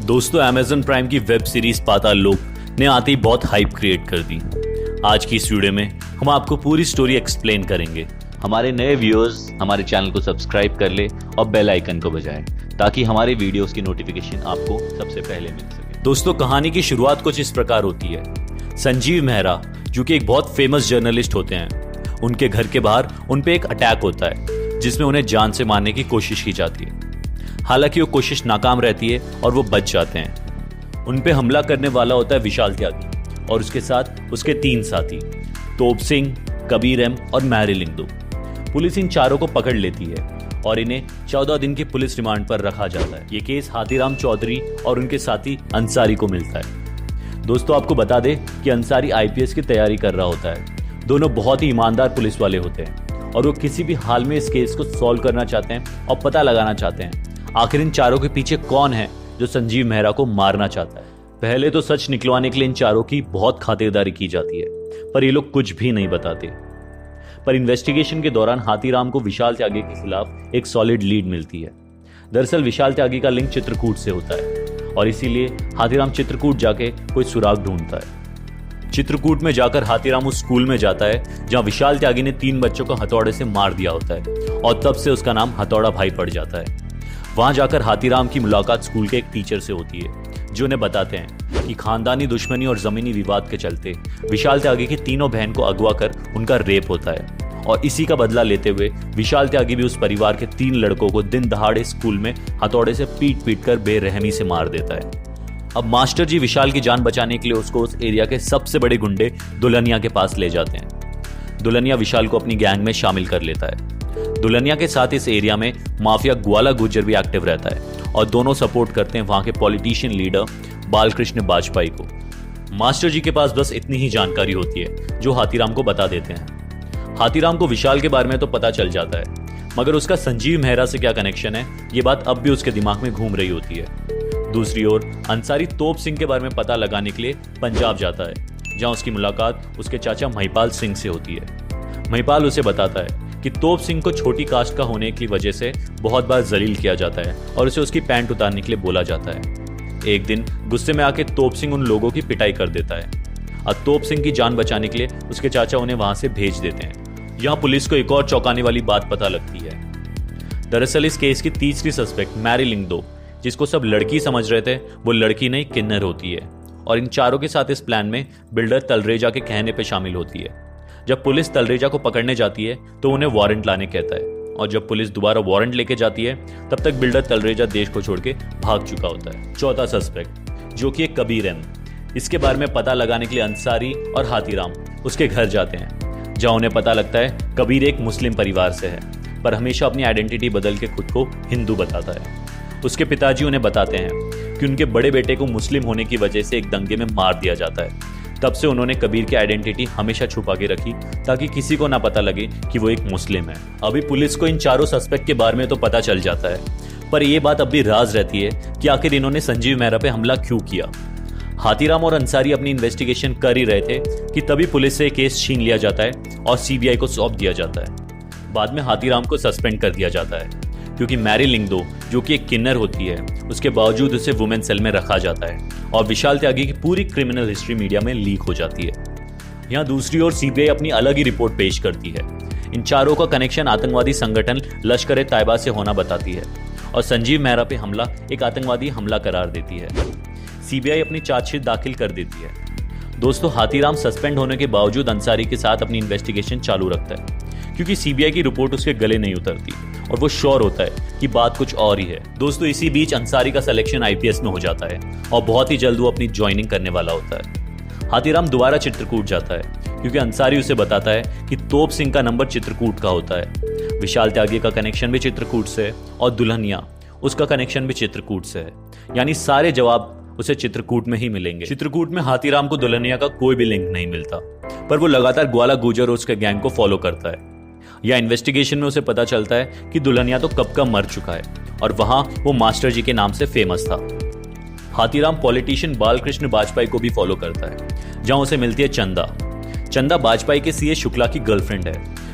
दोस्तों Amazon prime की web series पाताल लोक ने आते ही बहुत हाइप क्रिएट कर दी। आज की इस वीडियो में हम आपको पूरी स्टोरी एक्सप्लेन करेंगे। हमारे नए व्यूअर्स हमारे चैनल को सब्सक्राइब कर ले और बेल आइकन को बजाएं ताकि हमारे वीडियोस की नोटिफिकेशन आपको सबसे पहले मिल सके। दोस्तों कहानी की शुरुआत कुछ इस प्रकार होती है। संजीव मेहरा जो कि एक बहुत फेमस जर्नलिस्ट होते हैं, उनके घर के बाहर उन पे एक अटैक होता है जिसमें उन्हें जान से मारने की कोशिश की जाती है। हालांकि वो कोशिश नाकाम रहती है और वो बच जाते हैं। उन पे हमला करने वाला होता है विशाल त्यागी और उसके साथ उसके 3 साथी तोप सिंह, कबीर एम और मैरी लिंगदो। पुलिस इन चारों को पकड़ लेती है और इन्हें 14 दिन की पुलिस रिमांड पर रखा जाता है। ये केस हाथीराम चौधरी और उनके साथी अंसारी को मिलता है। दोस्तों आपको बता दें कि अंसारी IPS की तैयारी कर रहा होता है। दोनों बहुत ही ईमानदार पुलिस वाले होते हैं और वो किसी भी हाल में इस केस को सॉल्व करना चाहते हैं और पता लगाना चाहते हैं आखिर इन चारों के पीछे कौन है जो संजीव मेहरा को मारना चाहता है। पहले तो सच निकलवाने के लिए इन चारों की बहुत खातिरदारी की जाती है, पर ये लोग कुछ भी नहीं बताते। पर इन्वेस्टिगेशन के दौरान हाथीराम को विशाल त्यागी के खिलाफ एक सॉलिड लीड मिलती है। दरअसल विशाल त्यागी का लिंक चित्रकूट से होता है और इसीलिए हाथीराम चित्रकूट जाके कोई सुराग ढूंढता है। चित्रकूट में जाकर हाथीराम उस स्कूल में जाता है जहां विशाल त्यागी ने 3 बच्चों को हथौड़े से मार दिया होता है और तब से उसका नाम हथौड़ा भाई पड़ जाता है। वहां जाकर हाथीराम की मुलाकात स्कूल के एक टीचर से होती है जो उन्हें बताते हैं कि खानदानी दुश्मनी और जमीनी विवाद के चलते विशाल त्यागी की तीनों बहन को अगवा कर उनका रेप होता है और इसी का बदला लेते हुए विशाल त्यागी भी उस परिवार के 3 लड़कों को दिन दहाड़े स्कूल में हथौड़े से पीट कर बेरहमी से मार देता है। अब मास्टर जी विशाल की जान बचाने के लिए उसको उस एरिया के सबसे बड़े गुंडे दुल्हनिया के पास ले जाते हैं। दुल्हनिया विशाल को अपनी गैंग में शामिल कर लेता है। दुल्हनिया के साथ इस एरिया में माफिया ग्वाला गुज्जर भी एक्टिव रहता है और दोनों सपोर्ट करते हैं वहां के पॉलिटिशियन लीडर बालकृष्ण बाजपेयी को। मास्टर जी के पास बस इतनी ही जानकारी होती है जो हाथीराम को बता देते हैं। हाथीराम को विशाल के बारे में तो पता चल जाता है, मगर उसका संजीव मेहरा से क्या कनेक्शन है ये बात अब भी उसके दिमाग में घूम रही होती है। दूसरी ओर अंसारी तोप सिंह के बारे में पता लगाने के लिए पंजाब जाता है जहां उसकी मुलाकात उसके चाचा महिपाल सिंह से होती है। महिपाल उसे बताता है कि तोप सिंह को छोटी कास्ट का होने की वजह से बहुत बार जलील किया जाता है और उसे उसकी पैंट उतारने के लिए बोला जाता है। एक दिन गुस्से में आके तोप सिंह उन लोगों की पिटाई कर देता है और तोप सिंह की जान बचाने के लिए उसके चाचा उन्हें वहां से भेज देते हैं। यहाँ पुलिस को एक और चौंकाने वाली बात पता लगती है। दरअसल इस केस की तीसरी सस्पेक्ट मैरी लिंगदो, जिसको सब लड़की समझ रहे थे, वो लड़की नहीं किन्नर होती है और इन चारों के साथ इस प्लान में बिल्डर तलरेजा के कहने पर शामिल होती है। जब पुलिस तलरेजा को पकड़ने जाती है तो उन्हें वारंट लाने कहता है और जब पुलिस दोबारा वारंट लेके जाती है तब तक बिल्डर तलरेजा देश को छोड़ के भाग चुका होता है। चौथा सस्पेक्ट जो कि एक कबीर एम, इसके बारे में पता लगाने के लिए अंसारी और हाथीराम उसके घर जाते हैं जहां उन्हें पता लगता है कबीर एक मुस्लिम परिवार से है पर हमेशा अपनी आइडेंटिटी बदल के खुद को हिंदू बताता है। उसके पिताजी उन्हें बताते हैं कि उनके बड़े बेटे को मुस्लिम होने की वजह से एक दंगे में मार दिया जाता है। तब से उन्होंने कबीर की आइडेंटिटी हमेशा छुपा के रखी ताकि किसी को ना पता लगे कि वो एक मुस्लिम है। अभी पुलिस को इन चारों सस्पेक्ट के बारे में तो पता चल जाता है, पर यह बात अब भी राज रहती है कि आखिर इन्होंने संजीव मेहरा पे हमला क्यों किया। हाथीराम और अंसारी अपनी इन्वेस्टिगेशन कर ही रहे थे कि तभी पुलिस से केस छीन लिया जाता है और CBI को सौंप दिया जाता है। बाद में हाथीराम को सस्पेंड कर दिया जाता है क्योंकि मैरी लिंगदो जो कि एक किन्नर होती है, उसके बावजूद उसे वुमेन सेल में रखा जाता है और विशाल त्यागी की पूरी क्रिमिनल हिस्ट्री मीडिया में लीक हो जाती है। यहाँ दूसरी ओर CBI अपनी अलग ही रिपोर्ट पेश करती है। इन चारों का कनेक्शन आतंकवादी संगठन लश्कर-ए-तैयबा से होना बताती है और संजीव मेहरा पे हमला एक आतंकवादी हमला करार देती है। CBI अपनी चार्जशीट दाखिल कर देती है। दोस्तों हाथीराम सस्पेंड होने के बावजूद अंसारी के साथ अपनी इन्वेस्टिगेशन चालू रखता है क्योंकि CBI की रिपोर्ट उसके गले नहीं उतरती और वो श्योर होता है कि बात कुछ और ही है। दोस्तों इसी बीच अंसारी का सिलेक्शन IPS में हो जाता है और बहुत ही जल्द वो अपनी ज्वाइनिंग करने वाला होता है। हाथीराम दोबारा चित्रकूट जाता है क्योंकि अंसारी उसे बताता है कि तोप सिंह का नंबर चित्रकूट का होता है। विशाल त्यागी का कनेक्शन भी चित्रकूट से है और दुल्हनिया उसका कनेक्शन भी चित्रकूट से है, यानी सारे जवाब उसे चित्रकूट में ही मिलेंगे। चित्रकूट में हाथीराम को दुल्हनिया का कोई भी लिंक नहीं मिलता, पर वो लगातार ग्वाला गुजर और उसके गैंग को फॉलो करता है। या इन्वेस्टिगेशन में उसे पता चलता है कि दुल्हनिया तो कब का मर चुका है और वहां वो मास्टर जी के नाम से फेमस था। हाथीराम पॉलिटिशियन बालकृष्ण बाजपेयी को भी फॉलो करता है जहां उसे मिलती है चंदा। चंदा बाजपेयी के CA शुक्ला की गर्लफ्रेंड है।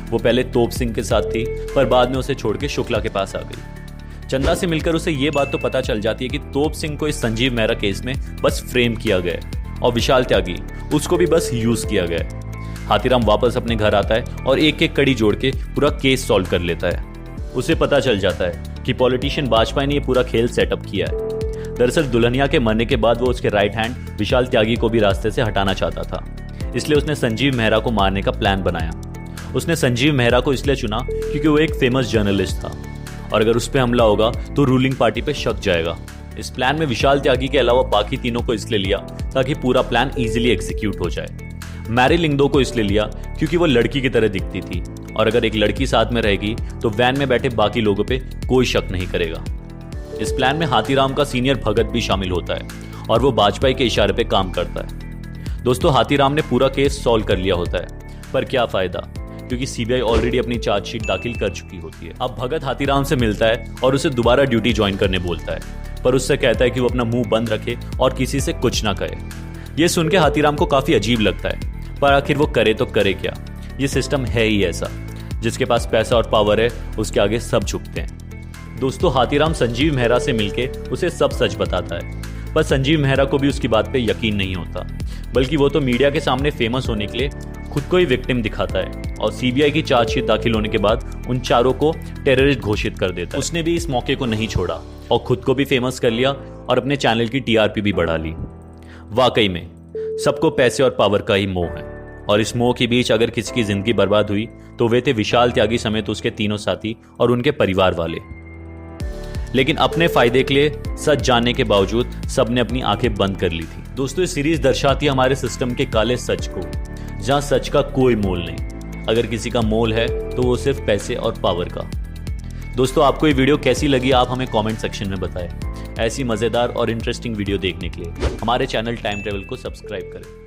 वो पहले तोप सिंह के साथ थी पर बाद में उसे छोड़ के शुक्ला के पास आ गई। चंदा से मिलकर उसे ये बात तो पता चल जाती है कि तोप सिंह को इस संजीव मेहरा केस में बस फ्रेम किया गया है और विशाल त्यागी उसको भी बस यूज किया गया है। हाथीराम वापस अपने घर आता है और एक एक कड़ी जोड़ के पूरा केस सॉल्व कर लेता है। उसे पता चल जाता है कि पॉलिटिशियन वाजपेयी ने ये पूरा खेल सेटअप किया है। दरअसल दुल्हनिया के मरने के बाद वो उसके राइट हैंड विशाल त्यागी को भी रास्ते से हटाना चाहता था, इसलिए उसने संजीव मेहरा को मारने का प्लान बनाया। उसने संजीव मेहरा को इसलिए चुना क्योंकि वो एक फेमस जर्नलिस्ट था और अगर उस पर हमला होगा तो रूलिंग पार्टी पे शक जाएगा। इस प्लान में विशाल त्यागी के अलावा बाकी तीनों को इसलिए लिया ताकि पूरा प्लान इजीली एग्जीक्यूट हो जाए। मैरी लिंगदो को इसलिए लिया क्योंकि वो लड़की की तरह दिखती थी और अगर एक लड़की साथ में रहेगी तो वैन में बैठे बाकी लोगों पे कोई शक नहीं करेगा। इस प्लान में हाथीराम का सीनियर भगत भी शामिल होता है और वो वाजपेयी के इशारे पे काम करता है। दोस्तों, हाथीराम ने पूरा केस सॉल्व कर लिया होता है, पर क्या फायदा, क्योंकि सीबीआई ऑलरेडी अपनी चार्जशीट दाखिल कर चुकी होती है। अब भगत हाथीराम से मिलता है और उसे दोबारा ड्यूटी ज्वाइन करने बोलता है, पर उससे कहता है कि वो अपना मुंह बंद रखे और किसी से कुछ ना कहे। ये सुन के हाथीराम को काफी अजीब लगता है, पर आखिर वो करे तो करे क्या। ये सिस्टम है ही ऐसा, जिसके पास पैसा और पावर है उसके आगे सब झुकते हैं। दोस्तों, हाथीराम संजीव मेहरा से मिलके उसे सब सच बताता है, पर संजीव मेहरा को भी उसकी बात पे यकीन नहीं होता, बल्कि वो तो मीडिया के सामने फेमस होने के लिए खुद को ही विक्टिम दिखाता है और सीबीआई की चार्जशीट दाखिल होने के बाद उन चारों को टेररिस्ट घोषित कर देता है। उसने भी इस मौके को नहीं छोड़ा और खुद को भी फेमस कर लिया और अपने चैनल की टीआरपी भी बढ़ा ली। वाकई में सबको पैसे और पावर का ही मोह है और इस मोह के बीच अगर किसी की जिंदगी बर्बाद हुई तो वे थे विशाल त्यागी समेत उसके तीनों साथी और उनके परिवार वाले। लेकिन अपने फायदे के लिए सच जानने के बावजूद सबने अपनी आंखें बंद कर ली थी। दोस्तों, ये सीरीज दर्शाती है हमारे सिस्टम के काले सच को, जहां सच का कोई मोल नहीं। अगर किसी का मोल है तो वो सिर्फ पैसे और पावर का। दोस्तों, आपको ये वीडियो कैसी लगी आप हमें कमेंट सेक्शन में बताएं। ऐसी मजेदार और इंटरेस्टिंग वीडियो देखने के लिए हमारे चैनल टाइम ट्रेवल को सब्सक्राइब करें।